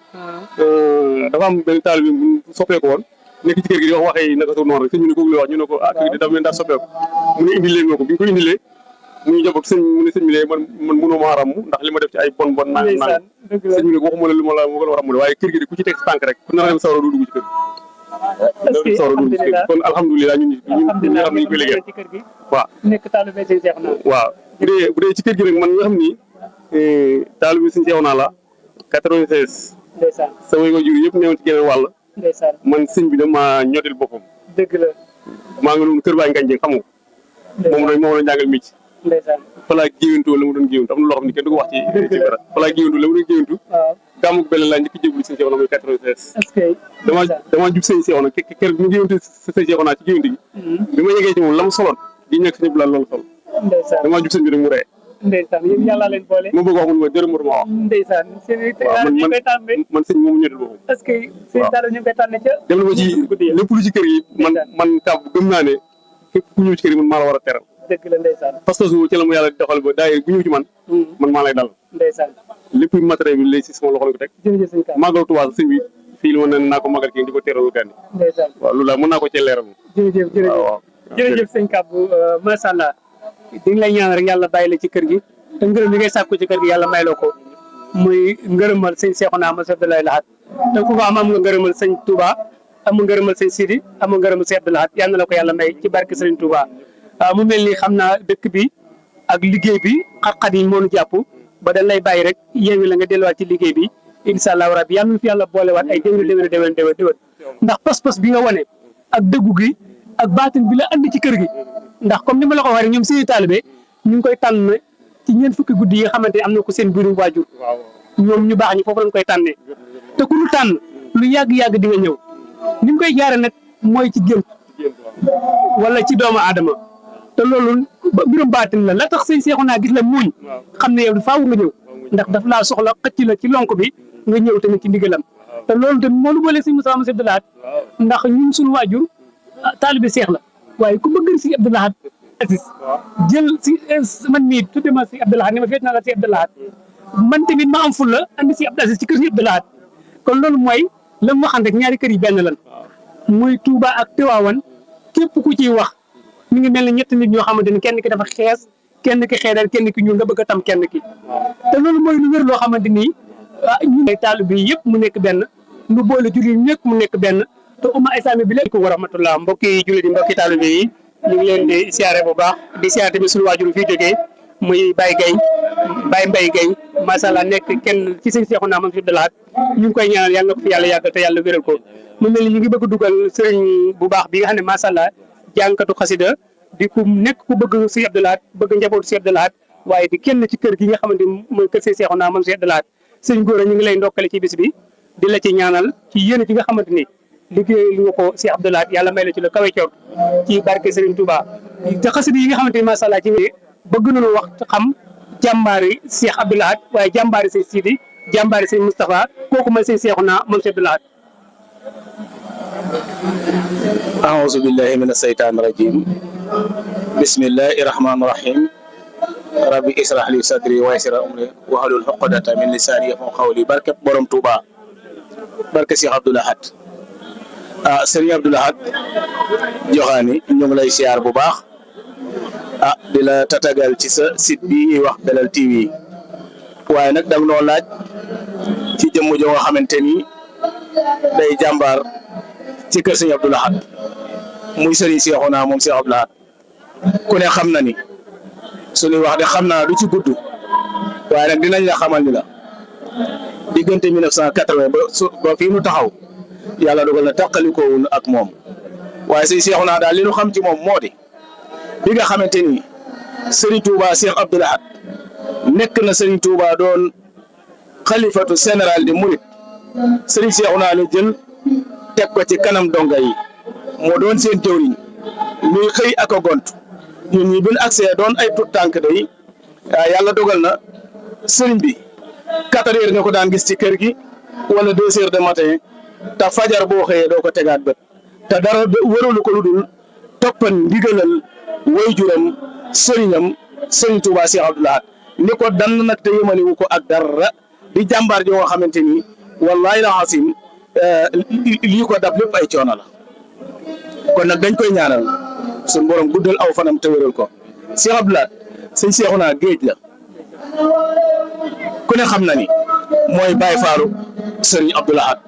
dafa am benn taal bi bu soppeeku woon nekk ci kër gi di wax waxee naka su noonu rek sëñ bi ne ko wax ñu ne ko ah kër gi dafa mel daal soppeeku mu ne indil leen ma ko bi ñu ko indilee muy jabot sëñ mu ne sëñ bi man mënoo maa ràmm ndax li ma def ci ay bon naa sëñ bi ne waxuma la lu ma la war a ràmm waaye kër gi de ku ci teg tànk rek ku nar a dem sawara doo dugg ci kër gi sawara dugg ci kër gi kon alhamdulilah ñun ñi xam ne ñu koy liggéey waaw nekk taalibe sëñ Seexuna waaw bu dee ci kër gi nag man nga xam ni taalibe sëñ Seexuna la 96 ndeysaan sama waajur yëpp newoon ci geneen wàll ndeysaan man sëñ bi dama ñodil boppam dëgg la maa ngi doon kër baay ngañ jeng xam nga moom la jàngal micc ndeysaan fa laa géwantu la mu doon géwantu am na loo xam ne kenn du ko wax ci dara fa laa géwantu la mu doon géwantu waaw gàmmu benn laa njëkk jébbalu sëñ Seexuna muy 96 est-ce que damaa jub sëñ Seexuna kër bi mu géwantu sëñ Seexuna ci géwantu gi bi ma yeggee ci moom la mu soloon di nekk sëñ bi loolu sol ndeysaan damaa jub sëñ bi rek mu ree ndeysaan yéen yàlla leen boole ma bëgg wax mun ma jërë ma wax ndeysaan seen ñu koy tànn man sëñ moomu ñodil boppam est-ce que seen taalibe ñu koy tànn ca dem na ba ci lépp lu ci kër yi man kàbb gëm naa ne képp ku ñëw ci kër yi man maa la war a teral dëgg la ndeysaan parce que ci la mu yàlla doxal ba daay bu ñëw ci man maa lay dal ndeysaan lépp matériel bi lay si sama loxo la ko teg jërëjëf sëñ Ka màggal Tuubaa sëñ bi fii li ma ne naa ko màggal kii di ko teeral gànni ndeysaan waaw loolu daal mën naa ko cee leeral jërëjëf sëñ Ka bu macha allah di nga lay ñaan rek yàlla bàyyi la ci kër gi te ngërëm li ngay sàkku ci kër gi yàlla may la ko muy ngërëmal sëñ Seexuna Moussa Abdoulaye Lahat te ku ko am nga ngërëmal sëñ Touba am nga ngërëmal sëñ Sidi am nga ngërëmal sëñ Abdou Lahat yal na la ko yàlla may ci barke sëriñ Touba mu mel ni xam naa dëkk bi ak liggéey bi xat-xat yi moo ñu jàpp ba dañ lay bàyyi rek yeewi la nga delluwaat ci liggéey bi incha allah rabbi yàlla na fi yàlla boolewaat ay déwén ndax pas-pas bi nga wane ak dëggu gi ak baatin bi la andi ci kër gi ndax comme ni ma la ko waxee ñoom seeni taalibe ñu ngi koy tànn ci ñeent fukki guddi yi nga xamante ne am na ko seen biiru waajur ñoom ñu baax ñi foofu lañ koy tànnee te ku ñu tànn lu yàgg-yàgg di nga ñëw ni mu koy jaare nag mooy ci gént wala ci doomu aadama te loolu mbirum baatin la tax sëñ Seexuna gis la muuñ xam ne yow faaw nga ñëw ndax daf laa soxla xëcc la ci lonk bi nga ñëw tamit ci ndigalam te loolu tamit moo lu boole sëñ Moussa Abdou Lahat ndax ñun suñu waajur taalibe seex la waaye ku bëgg si Abdou Lahat jël si man mii tudde ma si Abdou Lahat ni ma feet naa la si Abdou Lahat man tamit ma am ful la andi si Abdou Aziz ci kër si Abdou Lahat kon loolu mooy la mu waxan rek ñaari kër yi benn lan muy Touba ak Tiwaawan képp ku ciy wax mi ngi mel ne ñetti nit ñoo xamante ni kenn ki dafa xees kenn ki xeedal kenn ki ñuul nga bëgg a tam kenn ki te loolu mooy lu wér loo xamante ni ñu ay taalibe bi yëpp mu nekk benn lu boole jullit ñëpp mu nekk benn te umma islami bi lépp wa rahmatullah mbokki jullit yi mbokki taalibe yi ñu ngi leen di siyaare bu baax di siyaare tamit suñu waajur fii jógee muy Baye Gueye Baye Mbaye Gueye macha allah nekk kenn ci sëñ Seexuna Moussa Abdou Lahat ñu ngi koy ñaanal yàlla na ko fi yàlla yàggal te yàlla wéral ko mu mel ni ñu ngi bëgg dugal sëriñ bu baax bi nga xam ne macha allah jàngkatu xasida di ku nekk ku bëgg si Abdou Lahat bëgg njabootu si Abdou Lahat waaye di kenn ci kër gi nga xamante ni mooy kër sëñ Seexuna Moussa Abdou Lahat sëñ Góora ñu ngi lay ndokkale ci bis bi di la ci ñaanal ci yéen ci nga xamante ni liggéey li nga ko si Abdou Lahat yàlla may la ci la kawe coot ci barke Serigne Touba te xasida yi nga xamante ni macha allah ci bëgg nañu wax xam jàmbaari Cheikh Abdou Lahat waaye jàmbaari sëñ Sidi jàmbaari sëñ Moustapha kooku mooy sëñ Seexuna Moussa Abdou Lahat أعوذ بالله من الشيطان الرجيم بسم الله الرحمن الرحيم ربي اشرح لي صدري ويسر أمري واحلل عقدة من لساني يفقهوا قولي barke borom Touba barke Cheikh Abdou Lahat Serigne Abdou Lahat Joxaani ñu ngi lay siyaar bu baax di la tatagal ci sa site bi ñuy wax Belel TV waaye nag dang noo laaj ci jëmm jo nga xamante ni day jàmbaar ci kër Serigne Abdou Lahat muy Serigne Seexuna moom Cheikh Abdou Lahat ku ne xam na ni suñuy wax de xam naa du ci gudd waaye nag dinañ la xamal ni la diggante 1980 ba fii nu taxaw yàlla dogal na tàqalikoowun ak moom waaye Serigne Seexuna daal li nu xam ci moom moo di bi nga xamante ni Serigne Touba Cheikh Abdou Lahat nekk na Serigne Touba doon xalifatu général di murit Serigne Seexuna la jël teg ko ci kanam donga yi moo doon seen jëwriñ ñuy xëy ak a gont ñun ñi buñ accès doon ay tout tànk day yàlla dogal na sëriñ bi 4 heures nga ko daan gis ci kër gi wala 2 heures de matin te fajar boo xëyee doo ko tegaat bët te dara waralu ko lu dul toppan ndigalal wayjuram sëriñam sëriñ Touba Cheikh Abdou Lahad ni ko dann nag te yemaliwu ko ak dara di jàmbaar joo nga xamante ni wallahi la xasim lii ko dab lépp ay coono la kon nag dañ koy ñaanal suñ borom guddal aw fanam te wéral ko Cheikh Abdou Lahad sëñ Cheikhouna géej la ku ne xam na ni mooy Baye Fallou sëriñ Abdou Lahad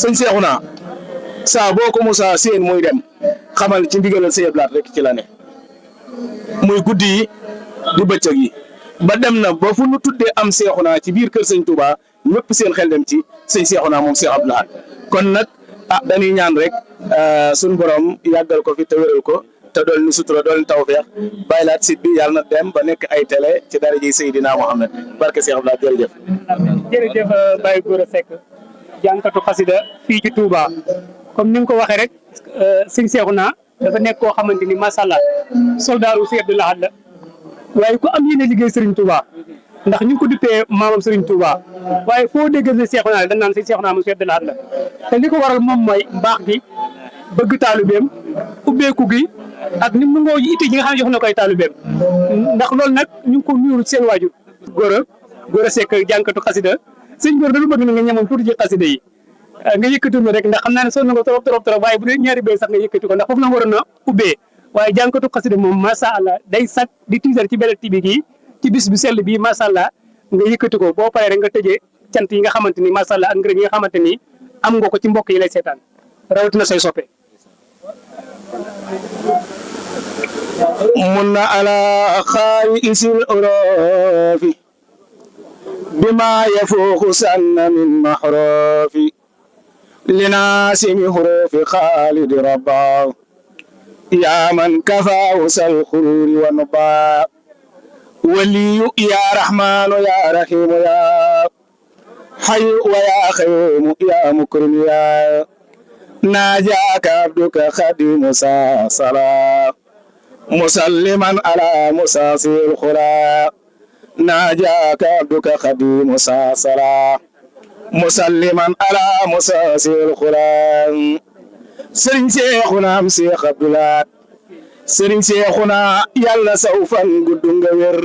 sëñ Cheikhouna saa boo ko musa seen muy dem xamal ci ndigalal sëñ Abdou Lahad rek ci la ne muy guddi yi di bëccëg yi ba dem na ba fu nu tuddee am Cheikhouna ci biir kër sëñ Touba ñëpp seen xel dem ci sëñ Cheikhouna moom Cheikh Abdou Lahad kon nag dañuy ñaan rek suñu borom yàggal ko fi te wéral ko te dool ni sutura dool ni tawfeex Baye Lahad site bi yàlla na dem ba nekk ay télé ci daraja Seydina Mohamed barke Cheikh Abdou Lahad jërëjëf. jërëjëf Baye Gora Seck jànkatu xasida fii ci Touba comme ni nga ko waxee rek sëñ Cheikhouna dafa nekk koo xamante ni macha allah soldaaru Cheikh Abdou Lahad la waaye ku am yéene liggéey Serigne Touba ndax ñu ngi ko duppee maamam Serigne Touba waaye foo déggal ne Cheikhouna dañ naan si Cheikhouna mu Cheikh Abdou Lahad la te li ko waral moom mooy mbaax gi bëgg taalubeem ubbeeku gi ak ni mu ngoo itte yi nga xam ne jox na koy taalubeem ndax loolu nag ñu ngi ko nuyul seen waajur Gora Seck jànkatu xasida sëñ Gora dañu bëgg na nga ñamoon tuuti ci xasida yi nga yëkkati rek ndax xam naa ne sonn nga trop waaye bu dee ñaari béy sax nga yëkkati ko ndax foofu la nga waroon a ubbee waaye jànkatu xasida moom macha allah day sag di tiisal ci Belel TV gi ci bis bu sell bii macha allah nga yëkkati ko boo paree rek nga tëjee cant yi nga xamante ni macha allah ak ngërëm yi nga xamante ni am nga ko ci mbokk yi lay seetaan rawatina say soppe. mun na ala xaari isil orofi bima yafuuxu sanna min maxrofi linaasimi xurufi xaalidi rabba yaa man kafaahu sal xururi wa nuba waliyu yaa rahmaanu yaa rahiimu yaa xayu wa yaa xayuumu yaa mukrimu yaa naajaaka abduka xadimu saa salaa musalliman ala musasil xulaa naajaaka abduka xadimu saa salaa musalliman ala musasil xulaa sëriñ Cheikhouna am Cheikh Abdou Lahad sëriñ Cheikhouna yàlla saw fan gudd nga wér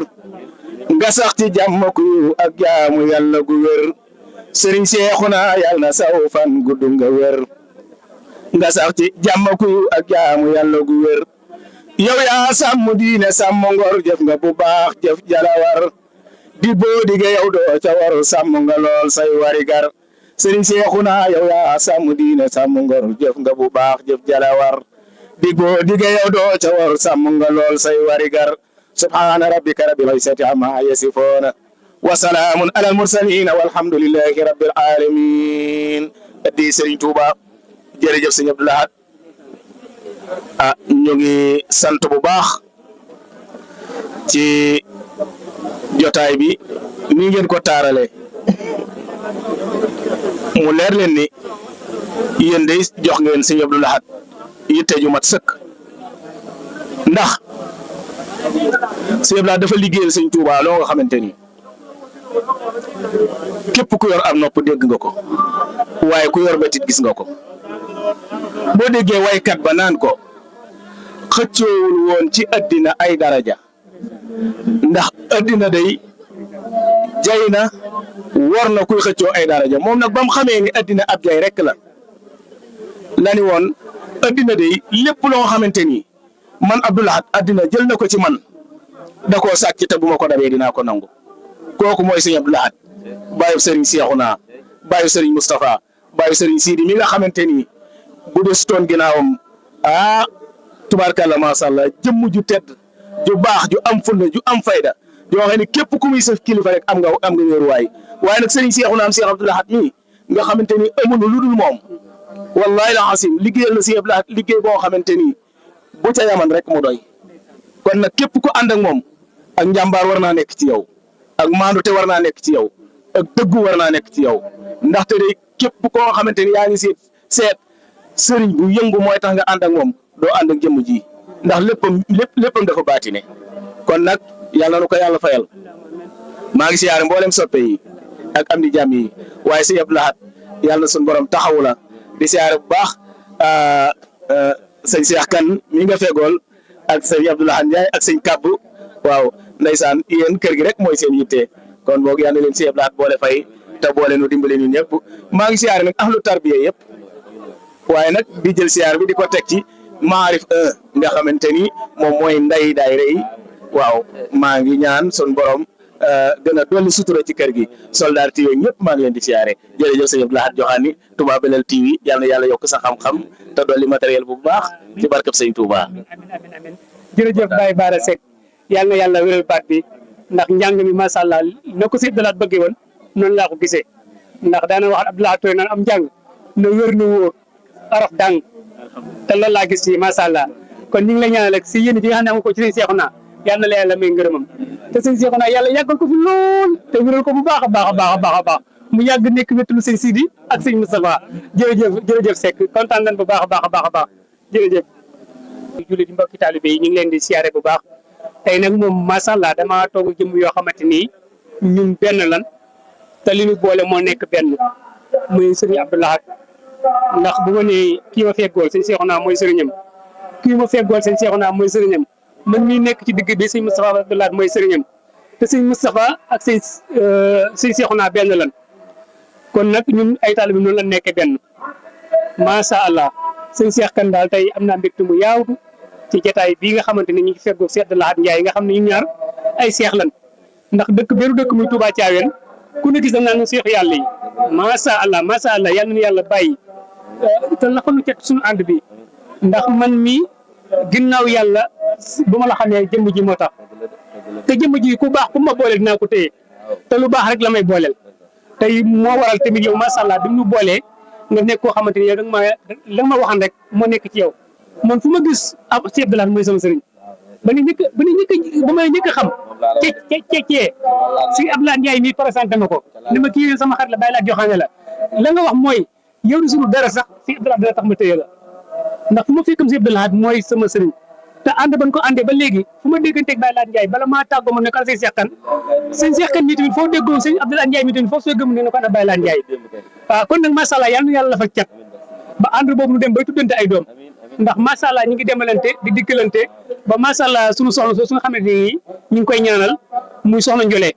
nga sax ci jàmm ku ak jaamu yàlla gu wér sëriñ Cheikhouna yàlla saw fan gudd nga wér nga sax ci jàmm ku ak jaamu yàlla gu wér yow yaa sàmm diine sàmm ngor jëf nga bu baax jëf jalawar di boo dige yow doo ca war sàmm nga lool say wari gar sëriñ Cheikhouna yow yaa sàmm diine sàmm ngor jëf nga bu baax jëf jalawar di boo dige yow doo ca war sàmm nga lool say wari gar subhaana rabbika rabbil izzati amma yasifoona wa salaamun alal mursaliin walhamdulillahi rabbil alamin addi sëriñ Touba jërëjëf sëriñ Abdou Lahad ñu ngi sant bu baax ci jotaay bi ni ngeen ko taarale mu leer leen ni yéen day jox ngeen sëriñ Abdou Lahad yitte ju mat sëkk ndax sëriñ Abdou Lahad dafa liggéeyal sëriñ Touba loo nga xamante ni képp ku yor am nopp dégg nga ko waaye ku yor betit gis nga ko boo déggee waykat ba naan ko xëccoowul woon ci addina ay daraja ndax addina day jay na war na kuy xëccoo ay daraja moom nag ba mu xamee ni addina ab jay rek la ni woon addina day lépp loo xamante ni man Abdou Lahad addina jël na ko ci man da koo sàcc te bu ma ko dabee dinaa ko nangu kooku mooy sëñ Abdou Lahad bàyyi sëriñ Cheikhouna bàyyi sëriñ Moustapha bàyyi sëriñ Sidi mi nga xamante ni bu dee stoon ginnaawam tubaarkàlla macha allah jëmm ju tedd ju baax ju am fulla ju am fayda yoo xam ne képp ku muy sa kilifa rek am nga wéeruwaay waaye nag sëriñ Cheikhouna am Cheikh Abdou Lahad mi nga xamante ni amuñu lu dul moom wallahi la xasim liggéeyal na Cheikh Abdou Lahad liggéey boo xamante ni bu ca yaman rek mu doy kon nag képp ku ànd ak moom ak njàmbaar war naa nekk ci yow ak maandute war naa nekk ci yow ak dëggu war naa nekk ci yow ndaxte de képp koo xamante ni yaa ngi seet sëriñ bu yëngu mooy tax nga ànd ak moom doo ànd ak jëmm ji ndax léppam dafa baatine kon nag yàlla na ko yàlla fayal maa ngi siyaare mboolem soppe yi ak am di jàmm yi waaye sëñ Abdou Lahad yàlla na suñu borom taxawu la di siyaare bu baax sëñ Cheikh Kane mi nga fegool ak sëñ Abdoulaye Ndiaye ak sëñ Kabbu waaw ndeysaan yéen kër gi rek mooy seen yitte kon boog yal na leen si Abdoulaye boole fay te boole nu dimbale ñun ñëpp maa ngi siyaare nag ahlu tarbiya yëpp waaye nag di jël siyaar bi di ko teg ci Maarif 1 nga xamante ni moom mooy nday daayira yi waaw maa ngi ñaan sun borom gën a dolli sutura ci kër gi Soldar TV ñëpp maa ngi leen di siyaare jërëjëf sëñ Abdou Lahad Joxaani Touba Belel TV yal na yàlla yokk sa xam-xam te dolli matériel bu baax ci barkab sëñ Touba. amiin jërëjëf Baye Bara Seck yal na yàlla wéral baat bi ndax njàng mi macha allah na ko sëñ Abdou Lahad bëggee woon noonu laa ko gisee ndax daana wax Abdou Lahad tooy naan am njàng na wér na wóor araf dàng te loolu laa gis ci macha allah kon ñu ngi lay ñaanal rek si yéen ji nga xam ne am ko ci sëñ Seexuna yal na la yàlla may ngërëmam te sëñ Seexuna yàlla yàggal ko fi lool te wéral ko bu baax a baax a baax a baax a baax mu yàgg nekk wéttalu sëñ Sidi ak sëñ Moustapha jërëjëf Seck kontaan nañ bu baax a baax a baax a baax jërëjëf. jullit mbokki taalibe yi ñu ngi leen di siyaare bu baax tey nag moom macha allah damaa toog jëm yoo xamante ni ñun benn lan te li ñu boole moo nekk benn muy sëñ Abdou Lahad ndax bu ma nee kii ma feggool sëñ Seexuna mooy sëriñam kii ma feggool sëñ Seexuna mooy sëriñam man mii nekk ci digg bi sëñ Moustapha Abdou Lahad mooy sëriñam te sëñ Moustapha ak sëñ Seexuna benn lan kon nag ñun ay taalibe noonu la nekkee benn macha allah sëñ Cheikh Kane daal tey am naa mbégte mu yaawtu ci jotaay bii nga xamante ne ñu ngi feggoog Cheikh Abdou Lahad Ndiaye nga xam ne ñu ñaar ay seex lan ndax dëkk beru dëkk muy Touba Thiawéne ku ne gis da naan seex yàlla yi macha allah yal na yàlla bàyyi te la nu cet suñu ànd bi ndax man mii ginnaaw yàlla bu ma la xamee jëmm ji moo tax te jëmm ji ku baax ku ma booleel dinaa ko téye te lu baax rek la may booleel tey moo waral tamit yow macha allah bi mu boolee nga nekk koo xamante ni yow da nga ma waxan rek moo nekk ci yow man fu ma gis ab Cheikh Abdou Lahad mooy sama sëriñ ba may njëkk a xam cee si Abdou Lahad Ndiaye mii présenté ma ko ni ma kii sama xarit la Baye Lahad Joxaane la nga wax mooy yow di sunu dara sax si Abdou Lahad dana tax ma téye la ndax fu ma fekkam si Abdou Lahad mooy sama sëriñ te ànd ban ko àndee ba léegi fu ma dégganteeg Baye Lahad Ndiaye bala maa tàggoo ma ne ko sëñ Cheikh Kane mii tamit foo déggoo sëñ Abdou Lahad Ndiaye mii tamit foo soo gëm ne ko ana Baye Lahad Ndiaye waaw kon nag macha allah yal na yàlla fa cat ba ànd boobu nu dem bay tuddante ay doom ndax macha allah ñu ngi demalante di dikkalante ba macha allah sunu soxna soo su nga xamante ni ñu ngi koy ñaanal muy soxna Njole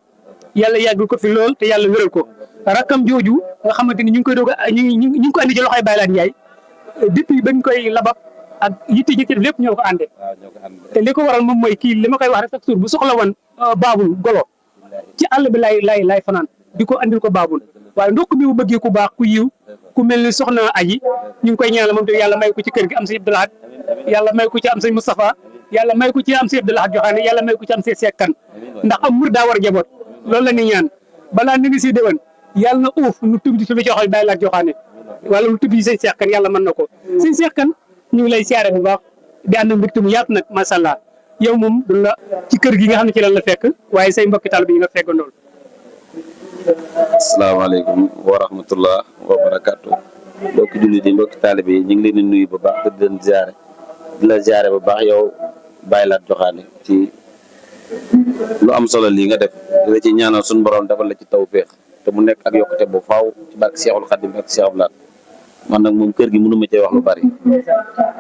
yàlla yàggal ko fi lool te yàlla wéral ko rakkam jooju nga xamante ni ñu ngi koy doog ñu ngi ko andi ci loxoy Baye Lahad Ndiaye depuis bañ koy labab ak yitte ji def lépp ñoo ko àndee te li ko waral moom mooy kii li ma koy wax rek chaque jour bu soxla woon baabul golo ci àll bi lay fanaan di ko andil ko baabul waaye ndokk bi mu bëggee ku baax ku yiw ku mel ni soxna aji ñu ngi koy ñaanal moom te yàlla may ko ci kër gi am sëñ Abdou Lahad yàlla may ko ci am sëñ Moustapha yàlla may ko ci am sëñ Abdou Lahad Joxaane yàlla may ko ci am sëñ Cheikh Kane ndax am mur daa war a jaboot loolu la ñuy ñaan balaa ni ngi si déwén yàlla na uuf nu tubbi ci joxal Baye Lahad Joxaane wala lu tubbi sëñ Cheikh Kane yàlla mën na ko sëñ Cheikh Kane ñu ngi lay siyaare bu baax di ànd mbégte mu yaatu nag macha allah yow moom du la ci kër gi nga xam ne ci lan la fekk waaye say mbokki taalibe yi nga fekk ndool asalaamaaleykum wa rahmatullah wa barakaatu mbokki jullit yi mbokki taalibe yi ñu ngi leen di nuyu bu baax te di leen ziare di la ziare bu baax yow Baye Lahad Joxaane ci lu am solo lii nga def di la ci ñaanal suñu borom defal la ci tawféex te mu nekk ak yokkute bu faaw ci barke Seexul Xadim ak Cheikh Abdou Lahad man nag moom kër gi mënu ma cee wax lu bari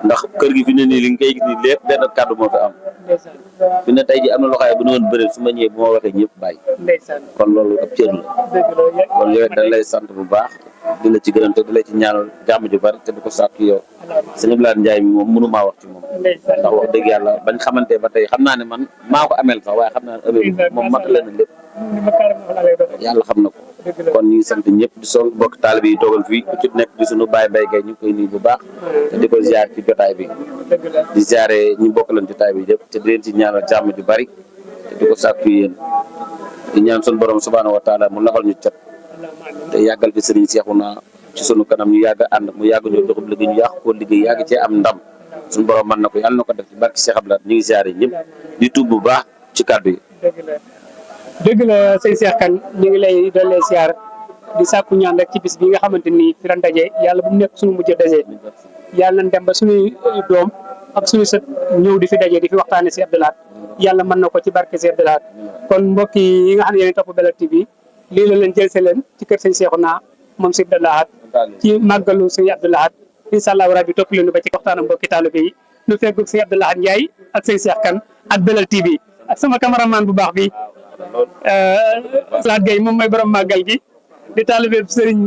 ndax kër gi fi ne nii li nga koy gis nii lépp benn kàddu moo fi am fi ne tey ji am na loxaay bu ne woon bëri su ma ñëwee bu ma waxee ñëpp bàyyi kon loolu ab cër la kon yow dañ lay sant bu baax di la ci gërëm te di la ci ñaanal jàmm ju bari te di ko sàkk yow sëñ Abdou Lahad Ndiaye mi moom mënu maa wax ci moom ndax wax dëgg yàlla bañ xamante ba tey xam naa ne man maa ko ameel sax waaye xam naa ne ëllëg moom matale na lépp yàlla xam na ko kon ñu ngi sant ñëpp di sol bokk taalibe yi toogal fii ku ci nekk di sunu Baye Mbaye Gueye ñu ngi koy nuyu bu baax te di ko ziar ci jotaay bi di ziare ñu bokk leen jotaay bi yëpp te di leen ci ñaanal jàmm ju bari te di ko sàkku yéen di ñaan sunu borom subhaanahu wa taala mu lafal ñu cat te yàggal fi sëriñ Seexuna ci sunu kanam ñu yàgg ànd mu yàgg ñoo doxub liggéey ñu yàq koo liggéey yàgg cee am ndam sunu borom mën na ko yàlla na ko def ci barke Cheikh Abdou Lahad ñu ngi ziare ñëpp di tuub bu baax ci kàddu yi. dëgg la sëñ Cheikh Kane ñu ngi lay dollee siyaar di sàkku ñaan rek ci bis bi nga xamante ni fi ran daje yàlla bu mu nekk suñu mujj daje yàlla nañ dem ba suñuy doom ak suñu sët ñëw di fi daje di fi waxtaane si Abdou Lahad yàlla mën na ko ci barke si Abdou Lahad kon mbokk yi nga xam ne yéen topp Belel TV lii la leen jël see leen ci kër sëñ Seexuna moom si Abdou Lahad ci màggalu sëñ Abdou Lahad incha allah rabi topp leen ba ci waxtaanam mbokki taalibe yi nu fekk sëñ Abdou Lahad Ndiaye ak sëñ Cheikh Kane ak Belel TV ak sama cameraman bu baax bi Lahad Gueye moom mooy borom màggal gi di taalibe sëriñ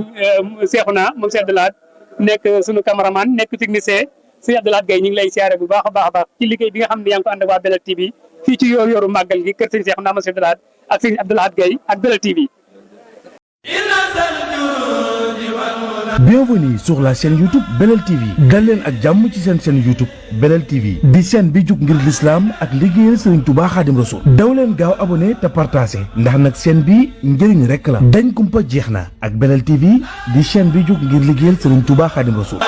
Cheikhouna moom sëñ Abdou Lahad nekk sunu cameraman nekk technicien sëñ Abdou Lahad Gueye ñu ngi lay siyaare bu baax a baax ci liggéey bi nga xam ne yaa ngi ko ànd ak waa Belel TV fii ci yoor-yooru màggal gi kër sëñ Cheikhouna moom sëñ Abdou Lahad ak sëñ Abdou Lahad Gueye ak Belel TV. Bienvenue sur la chaîne YouTube Belel TV dal leen ak jàmm ci seen chaîne YouTube Belel TV di chaîne bi jug ngir l'islam ak liggéeyal Serigne Touba Khadim Rassoul daw leen gaaw abonné te partagé ndax nag chaîne bi njëriñ rekk la dañ kumpa jeex na ak Belel TV di chaîne bi jug ngir liggéeyal Serigne Touba Khadim Rassoul